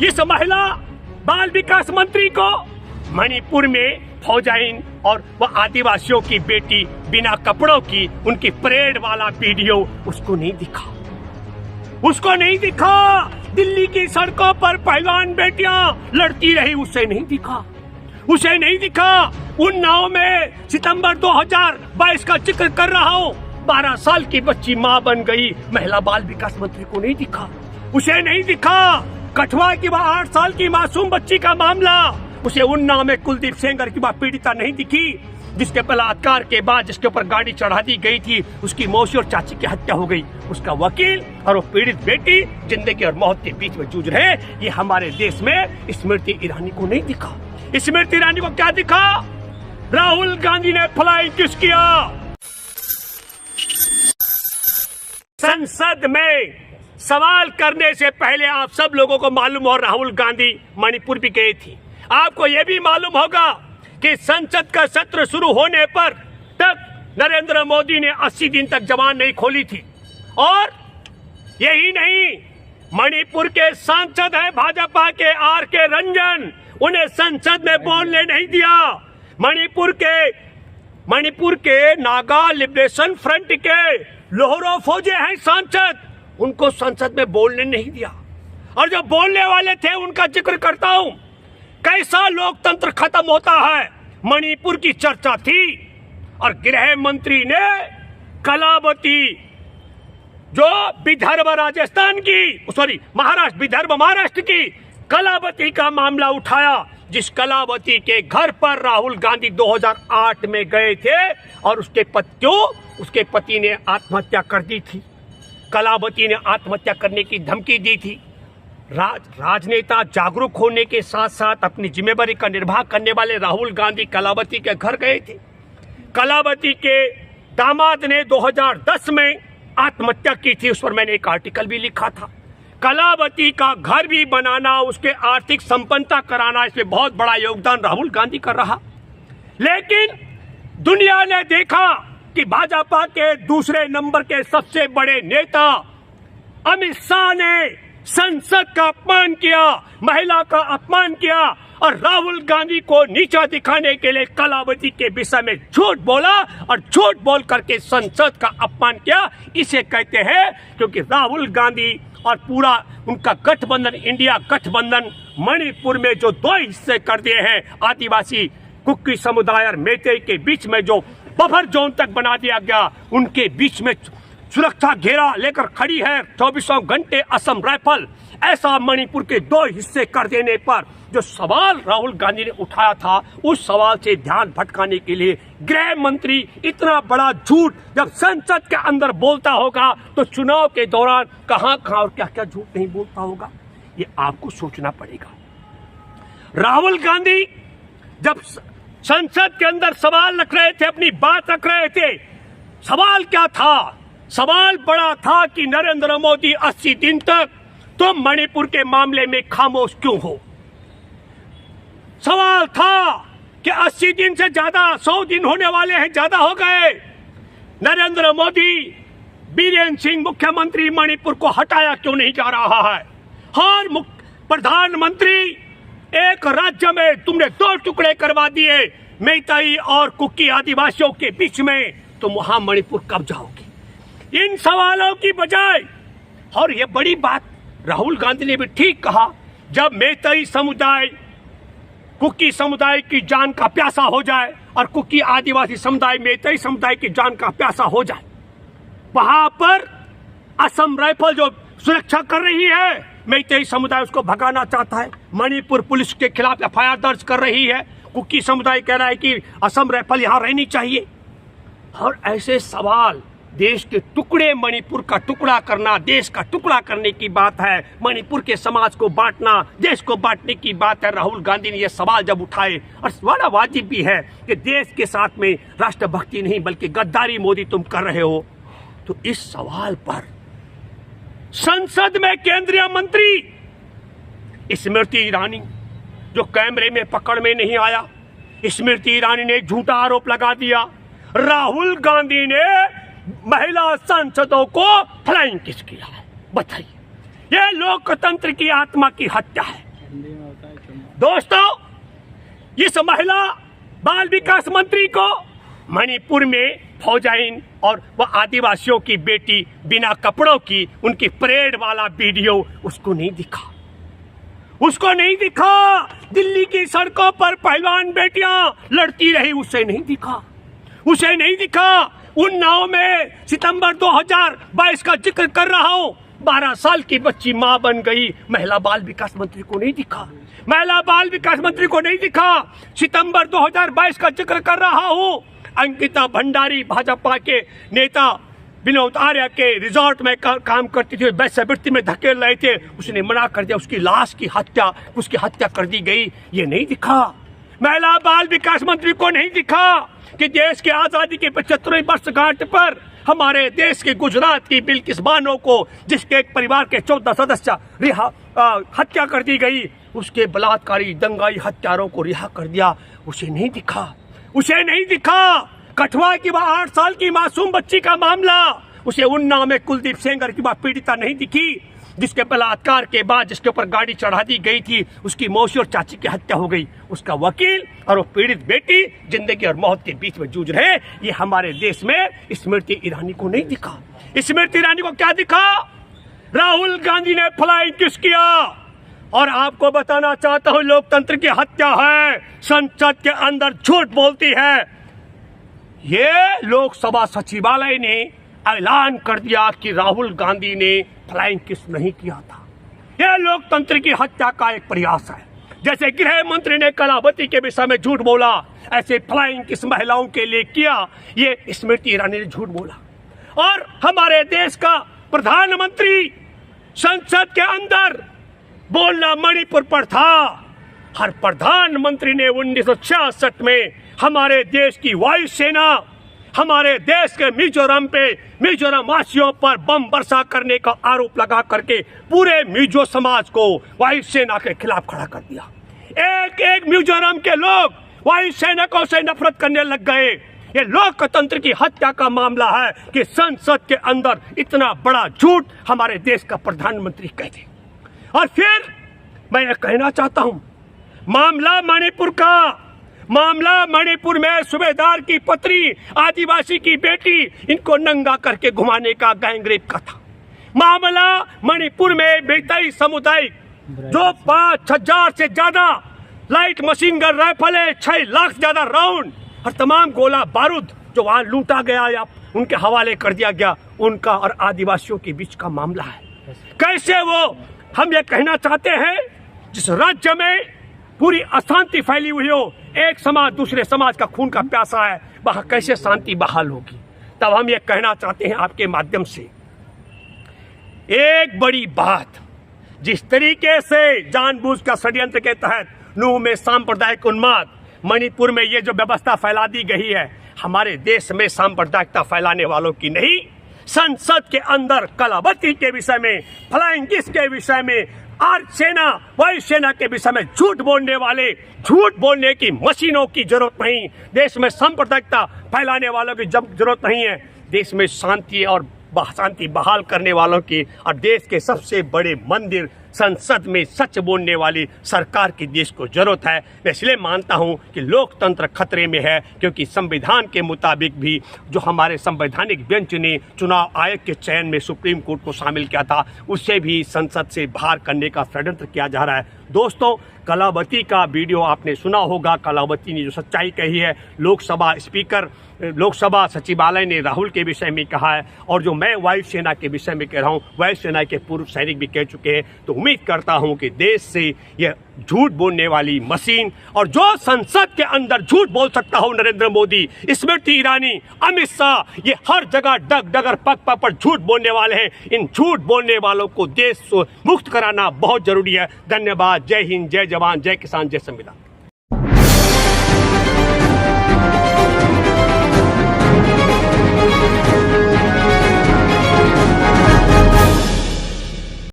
इस महिला बाल विकास मंत्री को मणिपुर में फौजाइन और वह आदिवासियों की बेटी बिना कपड़ों की उनकी परेड वाला वीडियो उसको नहीं दिखा। उसको नहीं दिखा। दिल्ली की सड़कों पर पहलवान बेटियां लड़ती रही, उसे नहीं दिखा। उसे नहीं दिखा। उन्नाव में सितंबर 2022 का जिक्र कर रहा हूँ, 12 साल की बच्ची माँ बन गई, महिला बाल विकास मंत्री को नहीं दिखा। उसे नहीं दिखा। कठुआ की वह 8 साल की मासूम बच्ची का मामला, उसे उन्नाव में कुलदीप सेंगर की वह पीड़िता नहीं दिखी, जिसके बलात्कार के बाद जिसके ऊपर गाड़ी चढ़ा दी गई थी, उसकी मौसी और चाची की हत्या हो गई। उसका वकील और वो पीड़ित बेटी जिंदगी और मौत के बीच में जूझ रहे। ये हमारे देश में स्मृति ईरानी को नहीं दिखा। स्मृति ईरानी को क्या दिखा? राहुल गांधी ने फ्लाइंग किस किया। संसद में सवाल करने से पहले आप सब लोगों को मालूम हो राहुल गांधी मणिपुर भी गए थे। आपको यह भी मालूम होगा कि संसद का सत्र शुरू होने पर तक नरेंद्र मोदी ने 80 दिन तक जबान नहीं खोली थी। और यही नहीं, मणिपुर के सांसद हैं भाजपा के आर.के. रंजन, उन्हें संसद में बोलने नहीं दिया। मणिपुर के नागा लिबरेशन फ्रंट के लोहरो फौजे हैं सांसद, उनको संसद में बोलने नहीं दिया। और जो बोलने वाले थे उनका जिक्र करता हूं। कैसा लोकतंत्र खत्म होता है, मणिपुर की चर्चा थी और गृह मंत्री ने कलावती जो विदर्भ राजस्थान की महाराष्ट्र की कलावती का मामला उठाया, जिस कलावती के घर पर राहुल गांधी 2008 में गए थे और उसके पति ने आत्महत्या कर दी थी। कलावती ने आत्महत्या करने की धमकी दी थी। राजनेता जागरूक होने के साथ साथ अपनी जिम्मेदारी का निर्वाह करने वाले राहुल गांधी कलावती के घर गए थे। कलावती के दामाद ने 2010 में आत्महत्या की थी, उस पर मैंने एक आर्टिकल भी लिखा था। कलावती का घर भी बनाना, उसके आर्थिक संपन्नता कराना, इसमें बहुत बड़ा योगदान राहुल गांधी कर रहा। लेकिन दुनिया ने देखा कि भाजपा के दूसरे नंबर के सबसे बड़े नेता अमित शाह ने संसद का अपमान किया, महिला का अपमान किया और राहुल गांधी को नीचा दिखाने के लिए कलावती के विषय में झूठ बोला और झूठ बोल करके संसद का अपमान किया। इसे कहते हैं क्योंकि राहुल गांधी और पूरा उनका गठबंधन, इंडिया गठबंधन, मणिपुर में जो 2 हिस्से कर दिए हैं, आदिवासी कुकी समुदाय और मेते के बीच में जो बफर जोन तक बना दिया गया, उनके बीच में सुरक्षा घेरा लेकर खड़ी है 24 घंटे असम राइफल। ऐसा मणिपुर के 2 हिस्से कर देने पर जो सवाल राहुल गांधी ने उठाया था, उस सवाल से ध्यान भटकाने के लिए गृह मंत्री इतना बड़ा झूठ जब संसद के अंदर बोलता होगा तो चुनाव के दौरान कहां और क्या क्या झूठ नहीं बोलता होगा, ये आपको सोचना पड़ेगा। राहुल गांधी जब संसद के अंदर सवाल रख रहे थे, अपनी बात रख रहे थे, सवाल क्या था? सवाल बड़ा था कि नरेंद्र मोदी 80 दिन तक तुम मणिपुर के मामले में खामोश क्यों हो। सवाल था कि 80 दिन से ज्यादा, 100 दिन होने वाले हैं, ज्यादा हो गए। नरेंद्र मोदी, बीरेन सिंह मुख्यमंत्री मणिपुर को हटाया क्यों नहीं जा रहा है। हर प्रधानमंत्री, एक राज्य में तुमने 2 टुकड़े करवा दिए मैतेई और कुकी आदिवासियों के बीच में, तुम वहां मणिपुर कब जाओगे। इन सवालों की बजाय, और ये बड़ी बात राहुल गांधी ने भी ठीक कहा, जब मैतेई समुदाय कुकी समुदाय की जान का प्यासा हो जाए और कुकी आदिवासी समुदाय मैतेई समुदाय की जान का प्यासा हो जाए, वहां पर असम राइफल जो सुरक्षा कर रही है, मैतेई समुदाय उसको भगाना चाहता है। मणिपुर पुलिस के खिलाफ एफआईआर दर्ज कर रही है। कुकी समुदाय कह रहा है कि असम राइफल यहां रहनी चाहिए। और ऐसे सवाल, देश के टुकड़े, मणिपुर का टुकड़ा करना, देश का टुकड़ा करने की बात है, मणिपुर के समाज को बांटना, देश को बांटने की बात है। राहुल गांधी ने यह सवाल जब उठाए, और बड़ा वाजिब भी है कि देश के साथ में राष्ट्रभक्ति नहीं बल्कि गद्दारी मोदी तुम कर रहे हो, तो इस सवाल पर संसद में केंद्रीय मंत्री स्मृति ईरानी, जो कैमरे में पकड़ में नहीं आया, स्मृति ईरानी ने झूठा आरोप लगा दिया। राहुल गांधी ने महिला सांसदों को फ्लाइंग किस किया है। बताइए, यह लोकतंत्र की आत्मा की हत्या है। दोस्तों, इस महिला बाल विकास मंत्री को मणिपुर में फौजाइन और वह आदिवासियों की बेटी बिना कपड़ों की उनकी परेड वाला वीडियो उसको नहीं दिखा। उसको नहीं दिखा। दिल्ली की सड़कों पर पहलवान बेटियां लड़ती रही, उसे नहीं दिखा। उसे नहीं दिखा। उन्नाव में सितंबर 2022 का जिक्र कर रहा हूं, 12 साल की बच्ची मां बन गई। महिला बाल विकास मंत्री को नहीं दिखा। महिला बाल विकास मंत्री को नहीं दिखा। सितंबर 2022 का जिक्र कर रहा हूं, अंकिता भंडारी भाजपा के नेता विनोद आर्य के रिजॉर्ट में काम करती थी, वैश्यावृत्ति में धकेल रहे थे, उसने मना कर दिया, उसकी हत्या कर दी गई। ये नहीं दिखा। महिला बाल विकास मंत्री को नहीं दिखा कि देश की आजादी के 75वीं वर्षगांठ पर हमारे देश के गुजरात की बिल्किस बानो को, जिसके एक परिवार के 14 सदस्य हत्या कर दी गई, उसके बलात्कारी दंगाई हत्यारों को रिहा कर दिया। उसे नहीं दिखा। उसे नहीं दिखा। कठुआ की वह 8 साल की मासूम बच्ची का मामला, उसे उन्नाव में कुलदीप सेंगर की वह पीड़िता नहीं दिखी, जिसके बलात्कार के बाद जिसके ऊपर गाड़ी चढ़ा दी गई थी, उसकी मौसी और चाची की हत्या हो गई। उसका वकील और वो पीड़ित बेटी जिंदगी और मौत के बीच में जूझ रहे। ये हमारे देश में स्मृति ईरानी को नहीं दिखा। स्मृति ईरानी को क्या दिखा? राहुल गांधी ने फ्लाइंग किस किया। और आपको बताना चाहता हूं, लोकतंत्र की हत्या है, संसद के अंदर झूठ बोलती है। ये लोकसभा सचिवालय ने ऐलान कर दिया कि राहुल गांधी ने फ्लाइंग किस नहीं किया था। यह लोकतंत्र की हत्या का एक प्रयास है। जैसे गृह मंत्री ने कलावती के विषय में झूठ बोला, ऐसे फ्लाइंग किस महिलाओं के लिए किया, ये स्मृति ईरानी ने झूठ बोला। और हमारे देश का प्रधानमंत्री संसद के अंदर बोलना मणिपुर पर था। हर प्रधानमंत्री ने 1966 में हमारे देश की वायुसेना, हमारे देश के मिजोरम वासियों पर बम वर्षा करने का आरोप लगा करके पूरे मिजो समाज को वायुसेना के खिलाफ खड़ा कर दिया। एक मिजोरम के लोग वायुसेना से नफरत करने लग गए। ये लोकतंत्र की हत्या का मामला है कि संसद के अंदर इतना बड़ा झूठ हमारे देश का प्रधानमंत्री कह दे। और फिर मैं कहना चाहता हूं, मामला मणिपुर में सूबेदार की पत्नी, आदिवासी की बेटी, इनको नंगा करके घुमाने का गैंगरेप का था। मामला मणिपुर में बेताई समुदाय जो 5,000 से ज्यादा लाइट मशीन गन राइफल है, 6 लाख से ज्यादा राउंड और तमाम गोला बारूद जो वहां लूटा गया या उनके हवाले कर दिया गया, उनका और आदिवासियों के बीच का मामला है। कैसे वो, हम ये कहना चाहते हैं, जिस राज्य में पूरी अशांति फैली हुई हो, एक समाज दूसरे समाज का खून का प्यासा है, वहां कैसे शांति बहाल होगी? तब हम ये कहना चाहते हैं आपके माध्यम से, एक बड़ी बात, जिस तरीके से जानबूझकर षड्यंत्र के तहत नूह में सांप्रदायिक उन्माद, मणिपुर में ये जो व्यवस्था फैला दी गई है, हमारे देश में सांप्रदायिकता फैलाने वालों की नहीं, संसद के अंदर कलावती के विषय में, फ्लाइंग किस के विषय में, सेना वायुसेना के विषय में झूठ बोलने की मशीनों की जरूरत नहीं। देश में सांप्रदायिकता फैलाने वालों की जरूरत नहीं है। देश में शांति बहाल करने वालों की और देश के सबसे बड़े मंदिर संसद में सच बोलने वाली सरकार की देश को जरूरत है। मैं इसलिए मानता हूं कि लोकतंत्र खतरे में है, क्योंकि संविधान के मुताबिक भी जो हमारे संवैधानिक बेंच ने चुनाव आयोग के चयन में सुप्रीम कोर्ट को शामिल किया था, उससे भी संसद से बाहर करने का षड्यंत्र किया जा रहा है। दोस्तों, कलावती का वीडियो आपने सुना होगा। कलावती ने जो सच्चाई कही है, लोकसभा सचिवालय ने राहुल के विषय में कहा है, और जो मैं वायुसेना के विषय में कह रहा हूं, वायुसेना के पूर्व सैनिक भी कह चुके हैं। तो उम्मीद करता हूं कि देश से यह झूठ बोलने वाली मशीन, और जो संसद के अंदर झूठ बोल सकता हो, नरेंद्र मोदी, स्मृति ईरानी, अमित शाह, ये हर जगह डगर पग पर झूठ बोलने वाले हैं। इन झूठ बोलने वालों को देश से मुक्त कराना बहुत जरूरी है। धन्यवाद। जय हिंद, जय जवान, जय किसान, जय संविधान।